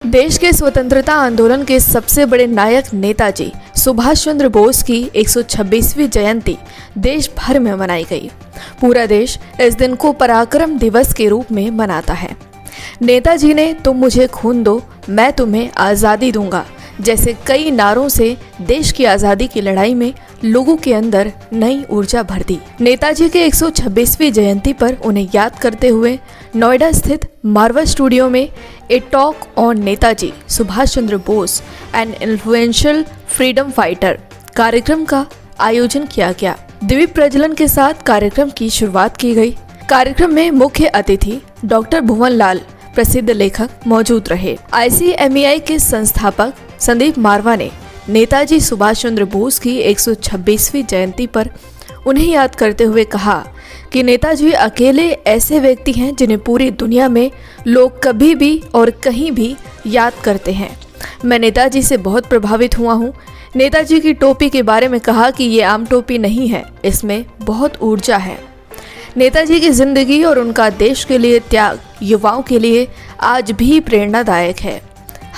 देश के स्वतंत्रता आंदोलन के सबसे बड़े नायक नेताजी सुभाष चंद्र बोस की 126वीं जयंती देश भर में मनाई गई। पूरा देश इस दिन को पराक्रम दिवस के रूप में मनाता है। नेताजी ने तुम मुझे खून दो, मैं तुम्हें आज़ादी दूंगा जैसे कई नारों से देश की आज़ादी की लड़ाई में लोगों के अंदर नई ऊर्जा भर दी। नेताजी के 126वीं जयंती पर उन्हें याद करते हुए नोएडा स्थित मारवा स्टूडियो में a talk on Netaji Subhash Chandra Bose and influential freedom fighter कार्यक्रम का आयोजन किया गया। दीप प्रज्वलन के साथ कार्यक्रम की शुरुआत की गई। कार्यक्रम में मुख्य अतिथि डॉक्टर भुवन लाल प्रसिद्ध लेखक मौजूद रहे। ICMEI के संस्थापक संदीप मारवा ने नेताजी सुभाष चंद्र बोस की 126वीं जयंती पर उन्हें याद करते हुए कहा कि नेताजी अकेले ऐसे व्यक्ति हैं जिन्हें पूरी दुनिया में लोग कभी भी और कहीं भी याद करते हैं। मैं नेताजी से बहुत प्रभावित हुआ हूँ। नेताजी की टोपी के बारे में कहा कि ये आम टोपी नहीं है, इसमें बहुत ऊर्जा है। नेताजी की जिंदगी और उनका देश के लिए त्याग युवाओं के लिए आज भी प्रेरणादायक है।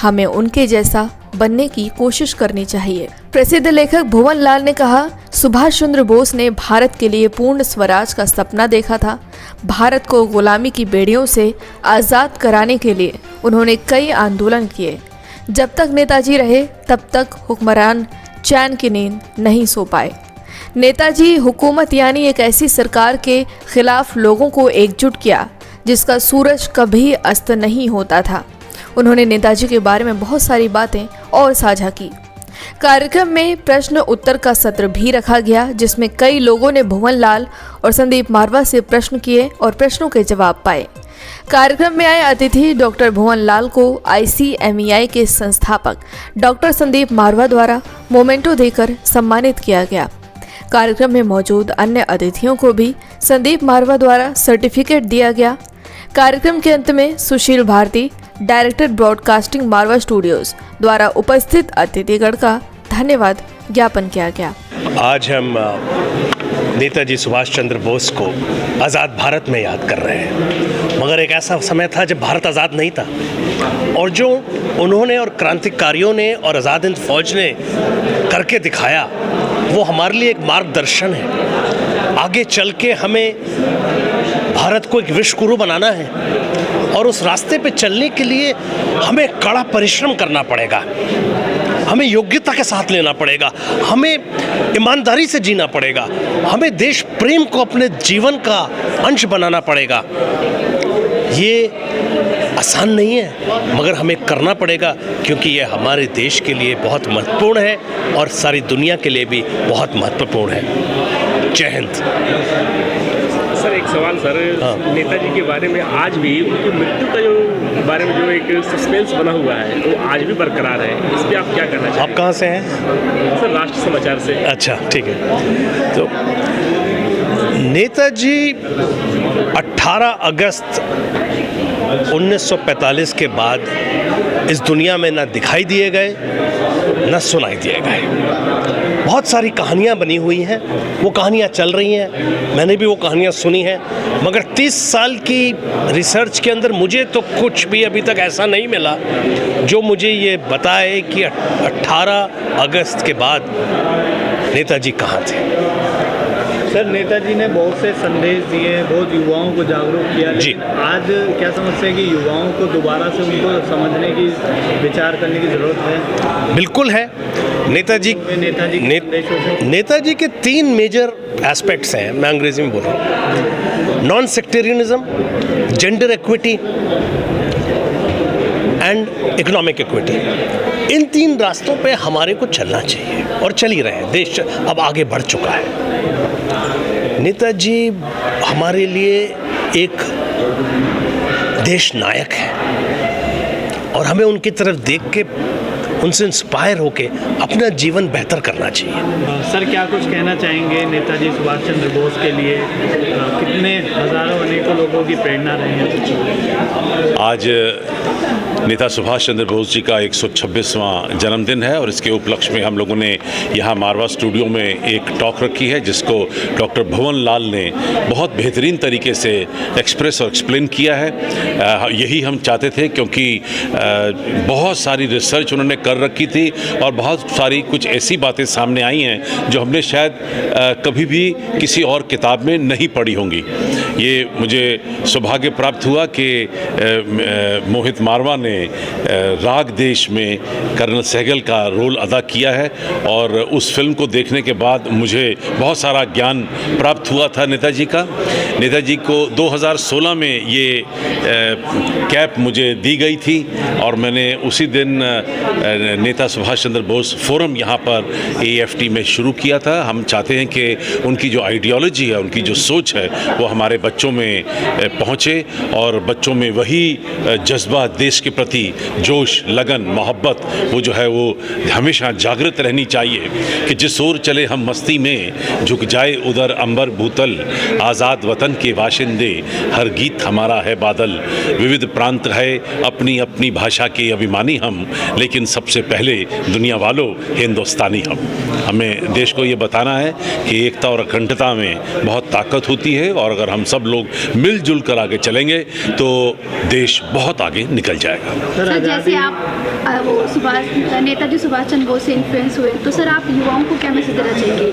हमें उनके जैसा बनने की कोशिश करनी चाहिए। प्रसिद्ध लेखक भुवन लाल ने कहा, सुभाष चंद्र बोस ने भारत के लिए पूर्ण स्वराज का सपना देखा था। भारत को गुलामी की बेड़ियों से आज़ाद कराने के लिए उन्होंने कई आंदोलन किए। जब तक नेताजी रहे तब तक हुक्मरान चैन की नींद नहीं सो पाए। नेताजी हुकूमत यानी एक ऐसी सरकार के खिलाफ लोगों को एकजुट किया जिसका सूरज कभी अस्त नहीं होता था। उन्होंने नेताजी के बारे में बहुत सारी बातें और साझा की। कार्यक्रम में प्रश्न उत्तर का सत्र भी रखा गया जिसमें कई लोगों ने भुवन लाल और संदीप मारवा से प्रश्न किए और प्रश्नों के जवाब पाए। कार्यक्रम में आए अतिथि डॉक्टर भुवन लाल को ICMEI के संस्थापक डॉक्टर संदीप मारवा द्वारा मोमेंटो देकर सम्मानित किया गया। कार्यक्रम में मौजूद अन्य अतिथियों को भी संदीप मारवा द्वारा सर्टिफिकेट दिया गया। कार्यक्रम के अंत में सुशील भारती डायरेक्टर ब्रॉडकास्टिंग मारवा स्टूडियोज द्वारा उपस्थित अतिथिगण का धन्यवाद ज्ञापन किया गया। आज हम नेताजी सुभाष चंद्र बोस को आज़ाद भारत में याद कर रहे हैं, मगर एक ऐसा समय था जब भारत आज़ाद नहीं था और जो उन्होंने और क्रांतिकारियों ने और आज़ाद हिंद फौज ने करके दिखाया वो हमारे लिए एक मार्गदर्शन है। आगे चल के हमें भारत को एक विश्व गुरु बनाना है और उस रास्ते पे चलने के लिए हमें कड़ा परिश्रम करना पड़ेगा, हमें योग्यता के साथ लेना पड़ेगा, हमें ईमानदारी से जीना पड़ेगा, हमें देश प्रेम को अपने जीवन का अंश बनाना पड़ेगा। ये आसान नहीं है मगर हमें करना पड़ेगा क्योंकि ये हमारे देश के लिए बहुत महत्वपूर्ण है और सारी दुनिया के लिए भी बहुत महत्वपूर्ण है। जय हिंद। सर एक सवाल सर, नेताजी के बारे में आज भी उनकी मृत्यु का जो बारे में जो एक सस्पेंस बना हुआ है वो आज भी बरकरार है, इस पर आप क्या कहना चाहेंगे? आप कहाँ से हैं? सर राष्ट्र समाचार से। अच्छा ठीक है। तो नेताजी 18 अगस्त 1945 के बाद इस दुनिया में न दिखाई दिए गए न सुनाई दिए गए। बहुत सारी कहानियाँ बनी हुई हैं, वो कहानियाँ चल रही हैं, मैंने भी वो कहानियाँ सुनी हैं, मगर 30 साल की रिसर्च के अंदर मुझे तो कुछ भी अभी तक ऐसा नहीं मिला जो मुझे ये बताए कि 18 अगस्त के बाद नेताजी कहाँ थे। सर नेताजी ने बहुत से संदेश दिए, बहुत युवाओं को जागरूक किया, लेकिन आज क्या समझते हैं कि युवाओं को दोबारा से उनको समझने की, विचार करने की ज़रूरत है? बिल्कुल है। नेताजी के 3 मेजर एस्पेक्ट्स हैं, मैं अंग्रेजी में बोल रहा हूँ। Non sectarianism, gender equity and economic equity. इन 3 रास्तों पे हमारे को चलना चाहिए और चल ही रहे हैं। देश अब आगे बढ़ चुका है। नेताजी हमारे लिए एक देश नायक है और हमें उनकी तरफ देख के, उनसे इंस्पायर होके अपना जीवन बेहतर करना चाहिए। सर क्या कुछ कहना चाहेंगे नेताजी सुभाष चंद्र बोस के लिए? कितने हजारों अनेकों लोगों की प्रेरणा रहे हैं। आज नेता सुभाष चंद्र बोस जी का 126वां जन्मदिन है और इसके उपलक्ष्य में हम लोगों ने यहाँ मारवा स्टूडियो में एक टॉक रखी है जिसको डॉक्टर भवन लाल ने बहुत बेहतरीन तरीके से एक्सप्रेस और एक्सप्लेन किया है। यही हम चाहते थे क्योंकि बहुत सारी रिसर्च उन्होंने कर रखी थी और बहुत सारी कुछ ऐसी बातें सामने आई हैं जो हमने शायद कभी भी किसी और किताब में नहीं पढ़ी होंगी। ये मुझे सौभाग्य प्राप्त हुआ कि मोहित मारवा ने राग देश में कर्नल सहगल का रोल अदा किया है और उस फिल्म को देखने के बाद मुझे बहुत सारा ज्ञान प्राप्त हुआ था नेताजी का। नेताजी को 2016 में ये कैप मुझे दी गई थी और मैंने उसी दिन नेता सुभाष चंद्र बोस फोरम यहाँ पर AFT में शुरू किया था। हम चाहते हैं कि उनकी जो आइडियोलॉजी है, उनकी जो सोच है वो हमारे बच्चों में पहुँचे और बच्चों में वही जज्बा, देश के प्रति जोश, लगन, मोहब्बत वो जो है वो हमेशा जागृत रहनी चाहिए कि जिस ओर चले हम मस्ती में, झुक जाए उधर अंबर भूतल, आज़ाद वतन के वाशिंदे, हर गीत हमारा है बादल, विविध प्रांत है अपनी अपनी भाषा के अभिमानी हम, लेकिन सबसे पहले दुनिया वालों हिंदुस्तानी हम। हमें देश को ये बताना है कि एकता और अखंडता में बहुत ताकत होती है और अगर हम सब लोग मिलजुल कर आगे चलेंगे तो देश बहुत आगे निकल जाएगा। सर जैसे आप नेताजी सुभाष चंद्र बोस से इन्फ्लुएंस हुए तो सर आप युवाओं को क्या मैसेज देना चाहेंगे?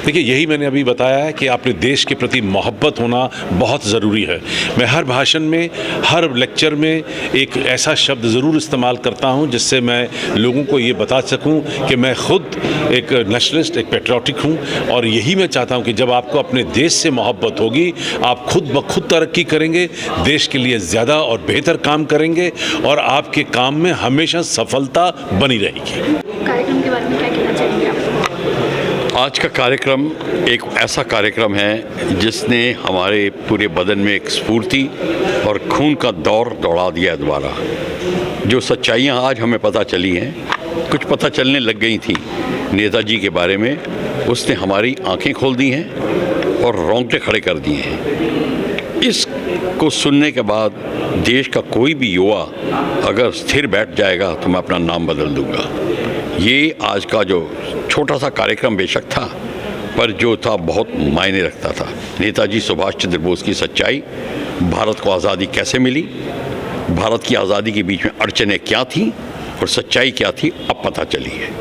देखिए, यही मैंने अभी बताया है कि अपने देश के प्रति मोहब्बत होना बहुत ज़रूरी है। मैं हर भाषण में, हर लेक्चर में एक ऐसा शब्द ज़रूर इस्तेमाल करता हूं जिससे मैं लोगों को ये बता सकूं कि मैं खुद एक नेशनलिस्ट, एक पेट्रियाटिक हूं और यही मैं चाहता हूं कि जब आपको अपने देश से मोहब्बत होगी, आप खुद ब खुद तरक्की करेंगे, देश के लिए ज़्यादा और बेहतर काम करेंगे और आपके काम में हमेशा सफलता बनी रहेगी। कार्यक्रम के बारे में क्या कहना चाहेंगे आप? आज का कार्यक्रम एक ऐसा कार्यक्रम है जिसने हमारे पूरे बदन में एक स्फूर्ति और खून का दौर दौड़ा दिया दोबारा। जो सच्चाइयाँ आज हमें पता चली हैं, कुछ पता चलने लग गई थी नेताजी के बारे में, उसने हमारी आंखें खोल दी हैं और रोंगटे खड़े कर दिए हैं। इसको सुनने के बाद देश का कोई भी युवा अगर स्थिर बैठ जाएगा तो मैं अपना नाम बदल दूंगा। ये आज का जो छोटा सा कार्यक्रम बेशक था पर जो था बहुत मायने रखता था। नेताजी सुभाष चंद्र बोस की सच्चाई, भारत को आज़ादी कैसे मिली, भारत की आज़ादी के बीच में अड़चनें क्या थीं और सच्चाई क्या थी, अब पता चली है।